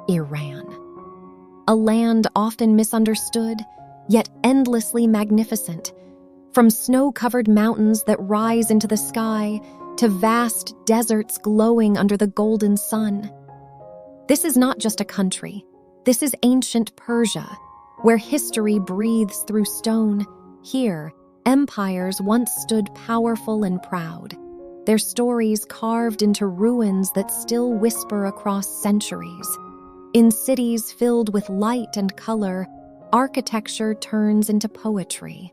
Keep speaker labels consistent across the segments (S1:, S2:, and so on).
S1: Iran. A land often misunderstood, yet endlessly magnificent, from snow-covered mountains that rise into the sky to vast deserts glowing under the golden sun. This is not just a country. This is ancient Persia, where history breathes through stone. Here, empires once stood powerful and proud, their stories carved into ruins that still whisper across centuries. In cities filled with light and color, architecture turns into poetry.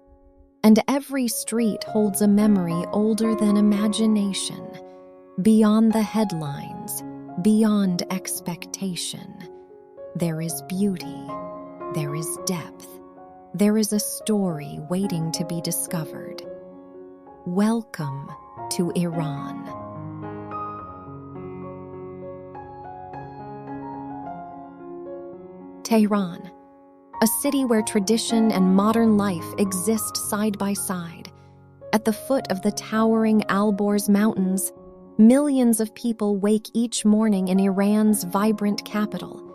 S1: And every street holds a memory older than imagination, beyond the headlines, beyond expectation. There is beauty, there is depth, there is a story waiting to be discovered. Welcome to Iran. Tehran, a city where tradition and modern life exist side by side. At the foot of the towering Alborz Mountains, millions of people wake each morning in Iran's vibrant capital.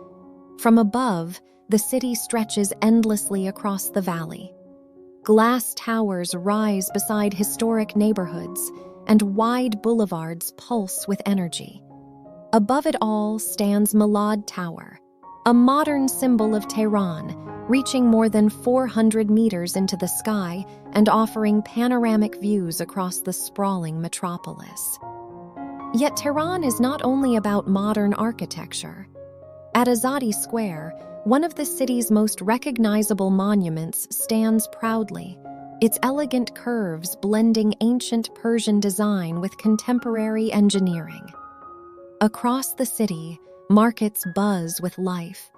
S1: From above, the city stretches endlessly across the valley. Glass towers rise beside historic neighborhoods, and wide boulevards pulse with energy. Above it all stands Malad Tower, a modern symbol of Tehran, reaching more than 400 meters into the sky and offering panoramic views across the sprawling metropolis. Yet Tehran is not only about modern architecture. At Azadi Square, one of the city's most recognizable monuments stands proudly, its elegant curves blending ancient Persian design with contemporary engineering. Across the city, markets buzz with life.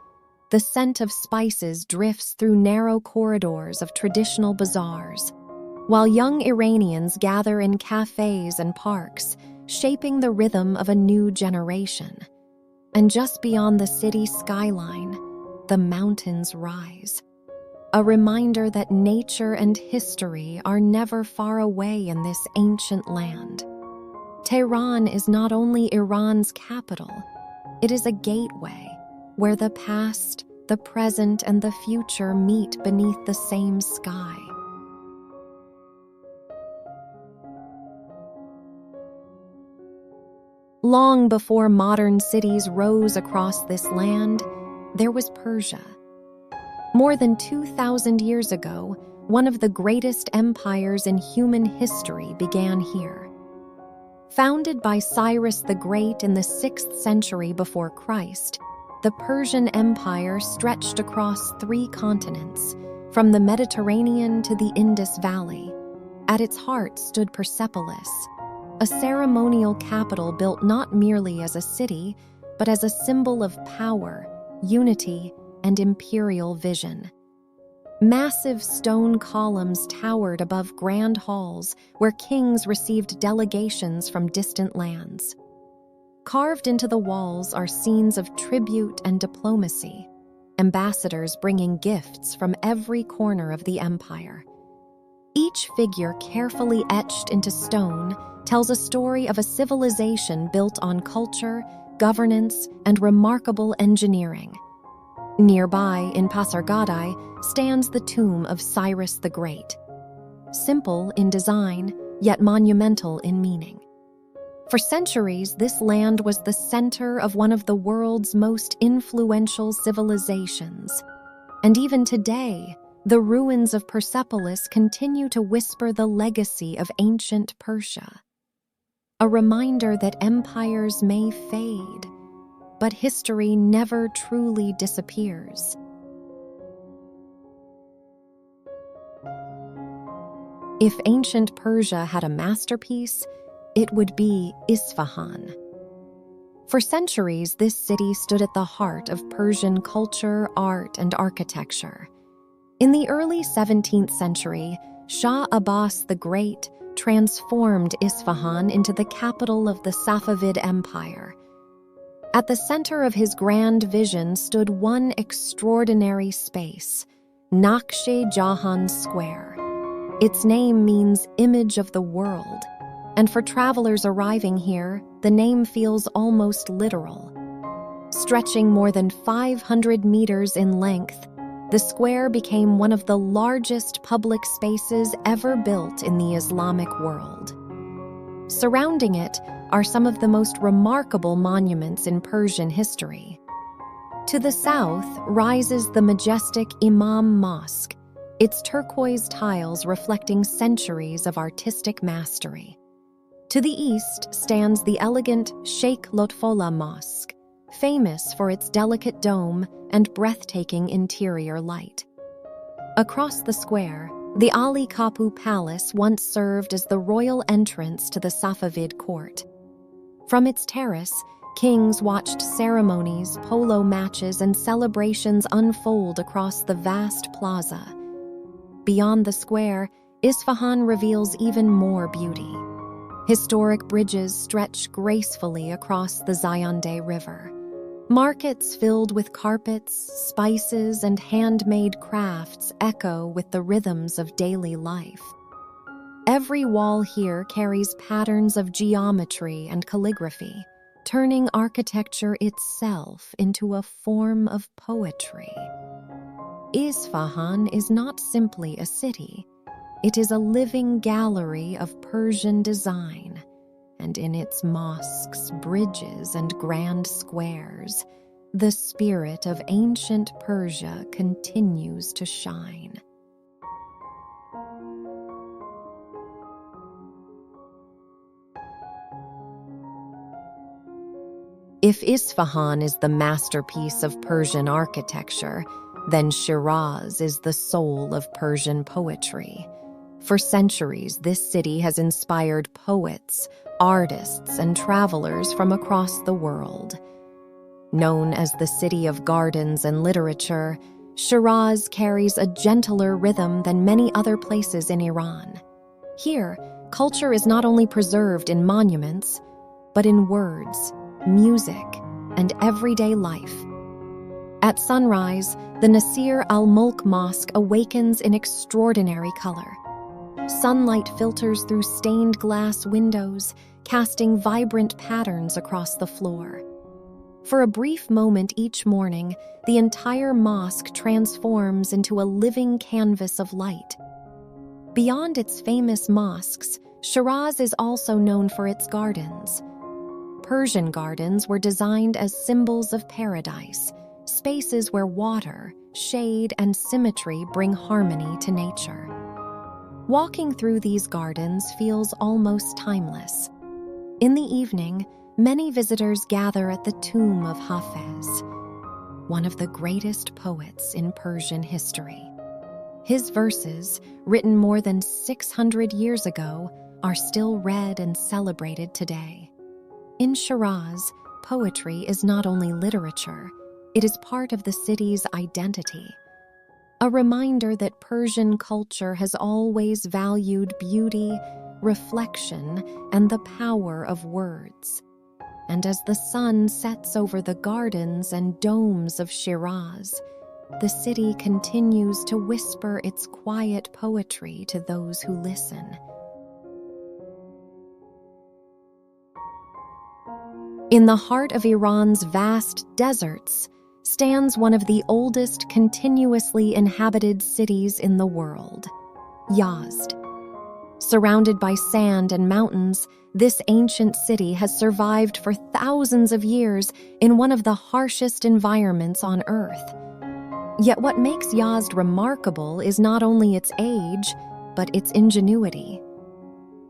S1: The scent of spices drifts through narrow corridors of traditional bazaars, while young Iranians gather in cafes and parks, shaping the rhythm of a new generation. And just beyond the city skyline, the mountains rise, a reminder that nature and history are never far away in this ancient land. Tehran is not only Iran's capital, it is a gateway where the past, the present, and the future meet beneath the same sky. Long before modern cities rose across this land, there was Persia. More than 2,000 years ago, one of the greatest empires in human history began here. Founded by Cyrus the Great in the 6th century before Christ, the Persian Empire stretched across 3 continents, from the Mediterranean to the Indus Valley. At its heart stood Persepolis, a ceremonial capital built not merely as a city, but as a symbol of power, unity, and imperial vision. Massive stone columns towered above grand halls where kings received delegations from distant lands. Carved into the walls are scenes of tribute and diplomacy, ambassadors bringing gifts from every corner of the empire. Each figure, carefully etched into stone, tells a story of a civilization built on culture, governance, and remarkable engineering. Nearby, in Pasargadae, stands the tomb of Cyrus the Great. Simple in design, yet monumental in meaning. For centuries, this land was the center of one of the world's most influential civilizations. And even today, the ruins of Persepolis continue to whisper the legacy of ancient Persia. A reminder that empires may fade, but history never truly disappears. If ancient Persia had a masterpiece, it would be Isfahan. For centuries, this city stood at the heart of Persian culture, art, and architecture. In the early 17th century, Shah Abbas the Great transformed Isfahan into the capital of the Safavid Empire. At the center of his grand vision stood one extraordinary space, Naqsh-e-Jahan Square. Its name means image of the world, and for travelers arriving here, the name feels almost literal. Stretching more than 500 meters in length, the square became one of the largest public spaces ever built in the Islamic world. Surrounding it are some of the most remarkable monuments in Persian history. To the south rises the majestic Imam Mosque, its turquoise tiles reflecting centuries of artistic mastery. To the east stands the elegant Sheikh Lotfollah Mosque, famous for its delicate dome and breathtaking interior light. Across the square, the Ali Kapı Palace once served as the royal entrance to the Safavid court. From its terrace, kings watched ceremonies, polo matches, and celebrations unfold across the vast plaza. Beyond the square, Isfahan reveals even more beauty. Historic bridges stretch gracefully across the Zayandeh River. Markets filled with carpets, spices, and handmade crafts echo with the rhythms of daily life. Every wall here carries patterns of geometry and calligraphy, turning architecture itself into a form of poetry. Isfahan is not simply a city. It is a living gallery of Persian design, and in its mosques, bridges, and grand squares, the spirit of ancient Persia continues to shine. If Isfahan is the masterpiece of Persian architecture, then Shiraz is the soul of Persian poetry. For centuries, this city has inspired poets, artists, and travelers from across the world. Known as the city of gardens and literature, Shiraz carries a gentler rhythm than many other places in Iran. Here, culture is not only preserved in monuments, but in words, music, and everyday life. At sunrise, the Nasir al-Mulk Mosque awakens in extraordinary color. Sunlight filters through stained glass windows, casting vibrant patterns across the floor. For a brief moment each morning, the entire mosque transforms into a living canvas of light. Beyond its famous mosques, Shiraz is also known for its gardens. Persian gardens were designed as symbols of paradise, spaces where water, shade, and symmetry bring harmony to nature. Walking through these gardens feels almost timeless. In the evening, many visitors gather at the tomb of Hafez, one of the greatest poets in Persian history. His verses, written more than 600 years ago, are still read and celebrated today. In Shiraz, poetry is not only literature, it is part of the city's identity. A reminder that Persian culture has always valued beauty, reflection, and the power of words. And as the sun sets over the gardens and domes of Shiraz, the city continues to whisper its quiet poetry to those who listen. In the heart of Iran's vast deserts stands one of the oldest continuously inhabited cities in the world, Yazd. Surrounded by sand and mountains, this ancient city has survived for thousands of years in one of the harshest environments on Earth. Yet what makes Yazd remarkable is not only its age, but its ingenuity.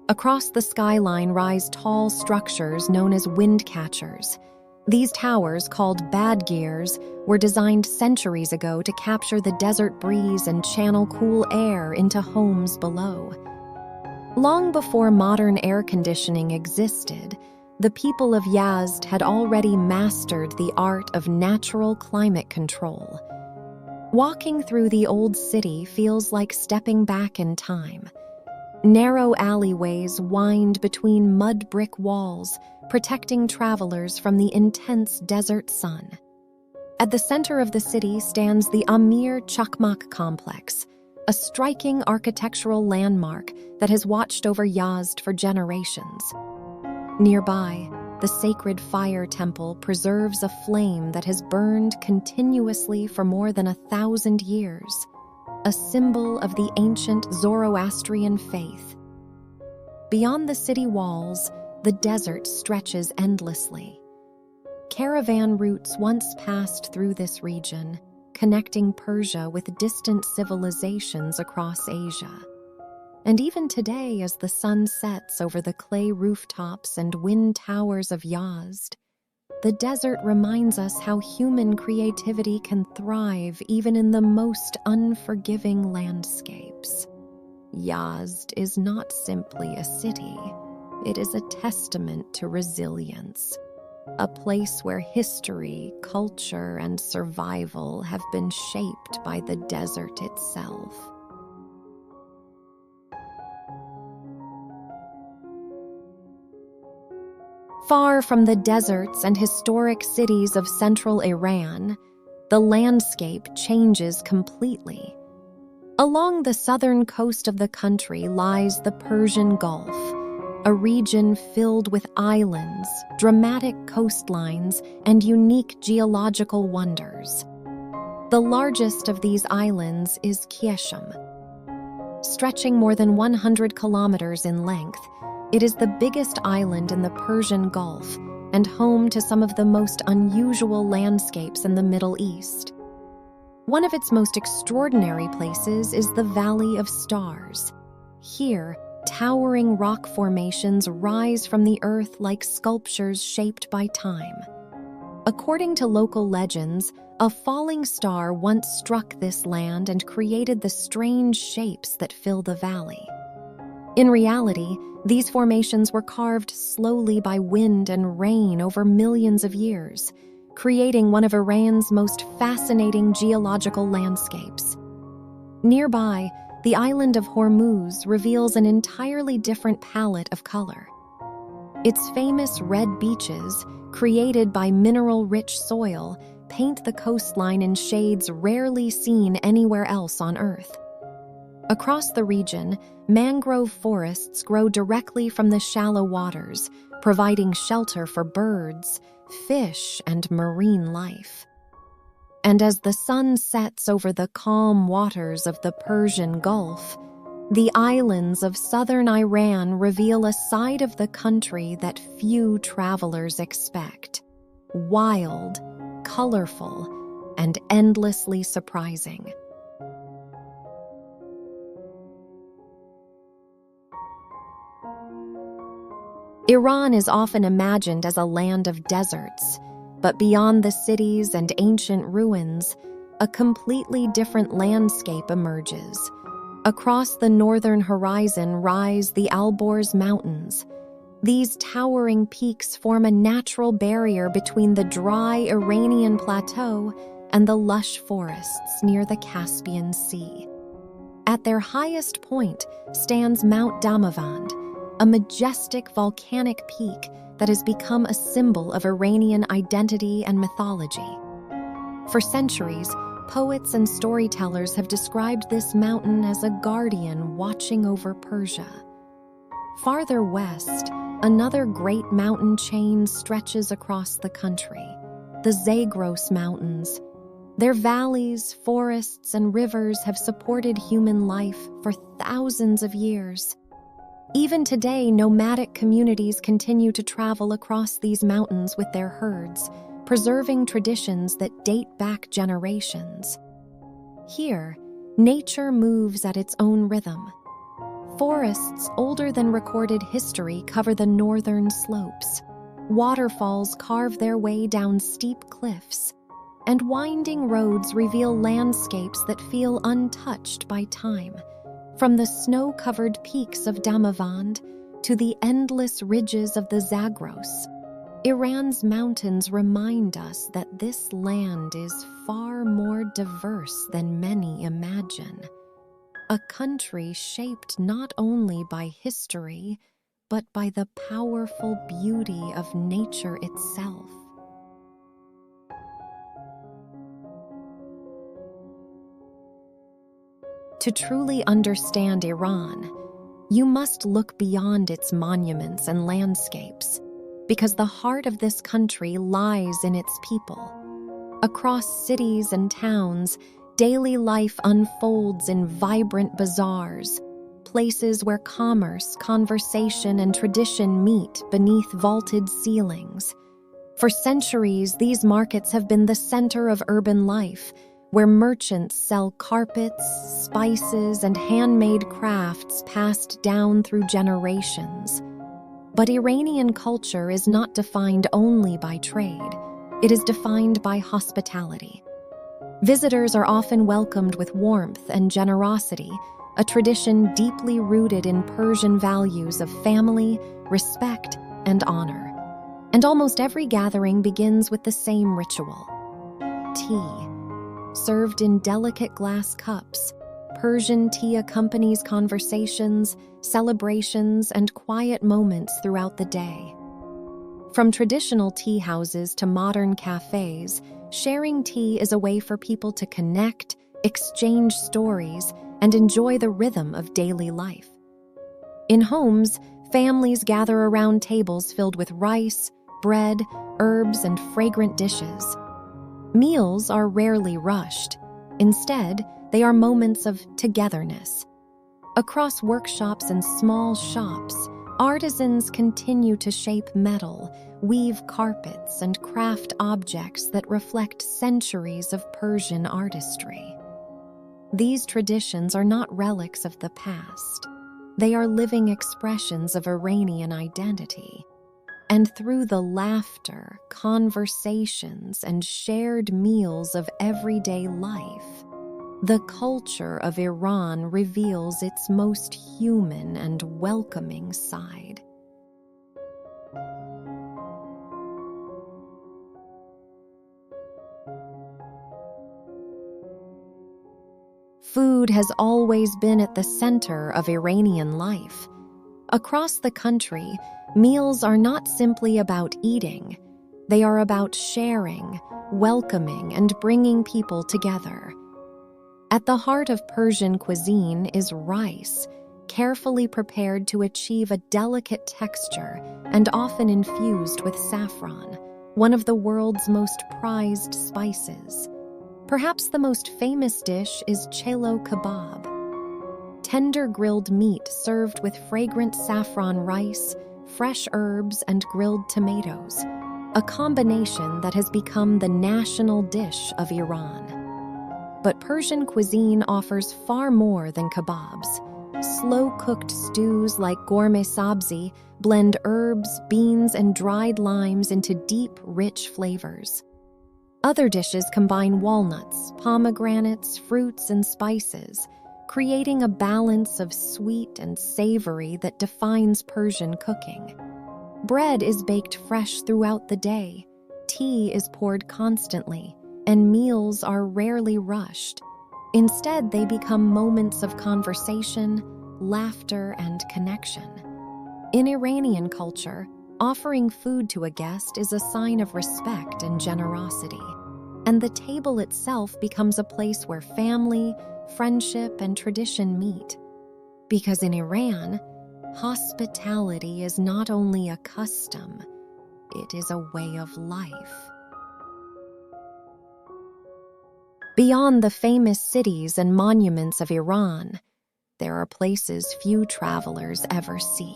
S1: Across the skyline rise tall structures known as wind catchers. These towers, called badgirs, were designed centuries ago to capture the desert breeze and channel cool air into homes below. Long before modern air conditioning existed, the people of Yazd had already mastered the art of natural climate control. Walking through the old city feels like stepping back in time. Narrow alleyways wind between mud brick walls, protecting travelers from the intense desert sun. At the center of the city stands the Amir Chakmak complex, a striking architectural landmark that has watched over Yazd for generations. Nearby, the sacred fire temple preserves a flame that has burned continuously for more than 1,000 years, a symbol of the ancient Zoroastrian faith. Beyond the city walls, the desert stretches endlessly. Caravan routes once passed through this region, connecting Persia with distant civilizations across Asia. And even today, as the sun sets over the clay rooftops and wind towers of Yazd, the desert reminds us how human creativity can thrive even in the most unforgiving landscapes. Yazd is not simply a city, it is a testament to resilience, a place where history, culture, and survival have been shaped by the desert itself. Far from the deserts and historic cities of central Iran, the landscape changes completely. Along the southern coast of the country lies the Persian Gulf, a region filled with islands, dramatic coastlines, and unique geological wonders. The largest of these islands is Qeshm. Stretching more than 100 kilometers in length, it is the biggest island in the Persian Gulf and home to some of the most unusual landscapes in the Middle East. One of its most extraordinary places is the Valley of Stars. Here, towering rock formations rise from the earth like sculptures shaped by time. According to local legends, a falling star once struck this land and created the strange shapes that fill the valley. In reality, these formations were carved slowly by wind and rain over millions of years, creating one of Iran's most fascinating geological landscapes. Nearby, the island of Hormuz reveals an entirely different palette of color. Its famous red beaches, created by mineral-rich soil, paint the coastline in shades rarely seen anywhere else on Earth. Across the region, mangrove forests grow directly from the shallow waters, providing shelter for birds, fish, and marine life. And as the sun sets over the calm waters of the Persian Gulf, the islands of southern Iran reveal a side of the country that few travelers expect: wild, colorful, and endlessly surprising. Iran is often imagined as a land of deserts, but beyond the cities and ancient ruins, a completely different landscape emerges. Across the northern horizon rise the Alborz Mountains. These towering peaks form a natural barrier between the dry Iranian plateau and the lush forests near the Caspian Sea. At their highest point stands Mount Damavand, a majestic volcanic peak that has become a symbol of Iranian identity and mythology. For centuries, poets and storytellers have described this mountain as a guardian watching over Persia. Farther west, another great mountain chain stretches across the country, the Zagros Mountains. Their valleys, forests, and rivers have supported human life for thousands of years. Even today, nomadic communities continue to travel across these mountains with their herds, preserving traditions that date back generations. Here, nature moves at its own rhythm. Forests older than recorded history cover the northern slopes. Waterfalls carve their way down steep cliffs, and winding roads reveal landscapes that feel untouched by time. From the snow-covered peaks of Damavand to the endless ridges of the Zagros, Iran's mountains remind us that this land is far more diverse than many imagine. A country shaped not only by history, but by the powerful beauty of nature itself. To truly understand Iran, you must look beyond its monuments and landscapes. because the heart of this country lies in its people. Across cities and towns, daily life unfolds in vibrant bazaars, places where commerce, conversation, and tradition meet beneath vaulted ceilings. For centuries, these markets have been the center of urban life, where merchants sell carpets, spices, and handmade crafts passed down through generations. But Iranian culture is not defined only by trade. It is defined by hospitality. Visitors are often welcomed with warmth and generosity, a tradition deeply rooted in Persian values of family, respect, and honor. And almost every gathering begins with the same ritual: tea. Served in delicate glass cups, Persian tea accompanies conversations, celebrations, and quiet moments throughout the day. From traditional tea houses to modern cafes, sharing tea is a way for people to connect, exchange stories, and enjoy the rhythm of daily life. In homes, families gather around tables filled with rice, bread, herbs, and fragrant dishes. Meals are rarely rushed. Instead, they are moments of togetherness. Across workshops and small shops, artisans continue to shape metal, weave carpets, and craft objects that reflect centuries of Persian artistry. These traditions are not relics of the past. They are living expressions of Iranian identity. And through the laughter, conversations, and shared meals of everyday life, the culture of Iran reveals its most human and welcoming side. Food has always been at the center of Iranian life. Across the country, meals are not simply about eating. They are about sharing, welcoming, and bringing people together. At the heart of Persian cuisine is rice, carefully prepared to achieve a delicate texture and often infused with saffron, one of the world's most prized spices. Perhaps the most famous dish is chelo kebab, tender grilled meat served with fragrant saffron rice, fresh herbs, and grilled tomatoes, a combination that has become the national dish of Iran. But Persian cuisine offers far more than kebabs. Slow-cooked stews like gourmet sabzi blend herbs, beans, and dried limes into deep, rich flavors. Other dishes combine walnuts, pomegranates, fruits, and spices, creating a balance of sweet and savory that defines Persian cooking. Bread is baked fresh throughout the day, tea is poured constantly, and meals are rarely rushed. Instead, they become moments of conversation, laughter, and connection. In Iranian culture, offering food to a guest is a sign of respect and generosity, and the table itself becomes a place where family, friendship, and tradition meet. Because in Iran, hospitality is not only a custom, it is a way of life. Beyond the famous cities and monuments of Iran, there are places few travelers ever see.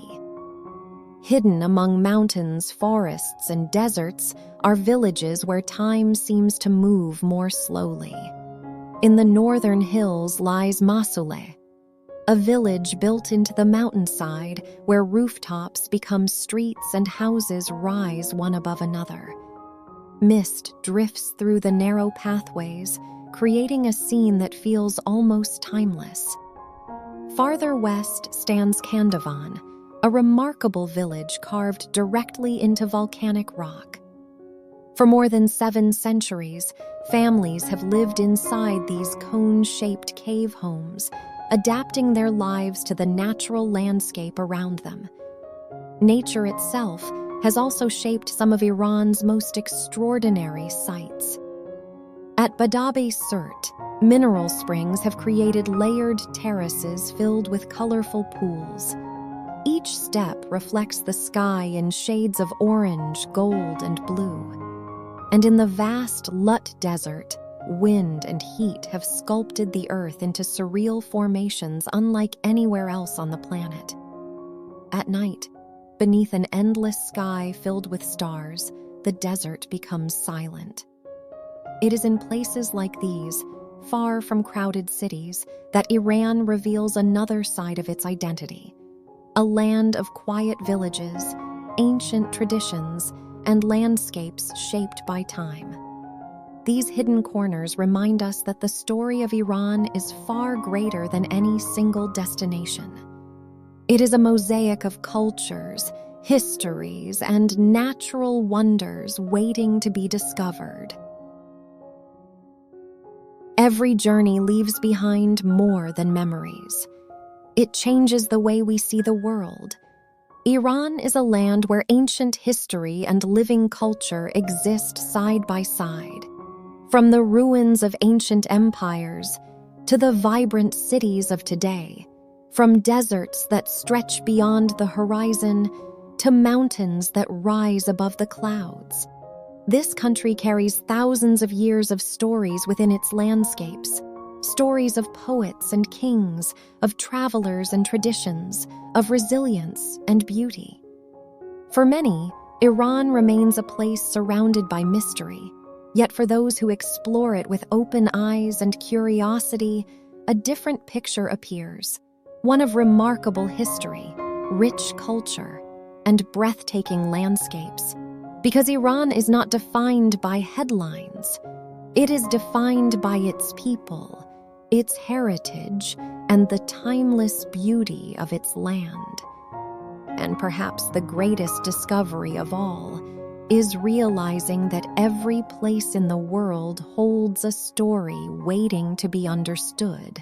S1: Hidden among mountains, forests, and deserts are villages where time seems to move more slowly. In the northern hills lies Mosul, a village built into the mountainside where rooftops become streets and houses rise one above another. Mist drifts through the narrow pathways, creating a scene that feels almost timeless. Farther west stands Kandavan, a remarkable village carved directly into volcanic rock. For more than 7 centuries, families have lived inside these cone-shaped cave homes, adapting their lives to the natural landscape around them. Nature itself has also shaped some of Iran's most extraordinary sights. At Badabe-Surt, mineral springs have created layered terraces filled with colorful pools. Each step reflects the sky in shades of orange, gold, and blue. And in the vast Lut Desert, wind and heat have sculpted the earth into surreal formations unlike anywhere else on the planet. At night, beneath an endless sky filled with stars, the desert becomes silent. It is in places like these, far from crowded cities, that Iran reveals another side of its identity. A land of quiet villages, ancient traditions, and landscapes shaped by time. These hidden corners remind us that the story of Iran is far greater than any single destination. It is a mosaic of cultures, histories, and natural wonders waiting to be discovered. Every journey leaves behind more than memories. It changes the way we see the world. Iran is a land where ancient history and living culture exist side by side. From the ruins of ancient empires to the vibrant cities of today, from deserts that stretch beyond the horizon to mountains that rise above the clouds. This country carries thousands of years of stories within its landscapes. Stories of poets and kings, of travelers and traditions, of resilience and beauty. For many, Iran remains a place surrounded by mystery, yet for those who explore it with open eyes and curiosity, a different picture appears, one of remarkable history, rich culture, and breathtaking landscapes. Because Iran is not defined by headlines, it is defined by its people, its heritage, and the timeless beauty of its land. And perhaps the greatest discovery of all is realizing that every place in the world holds a story waiting to be understood.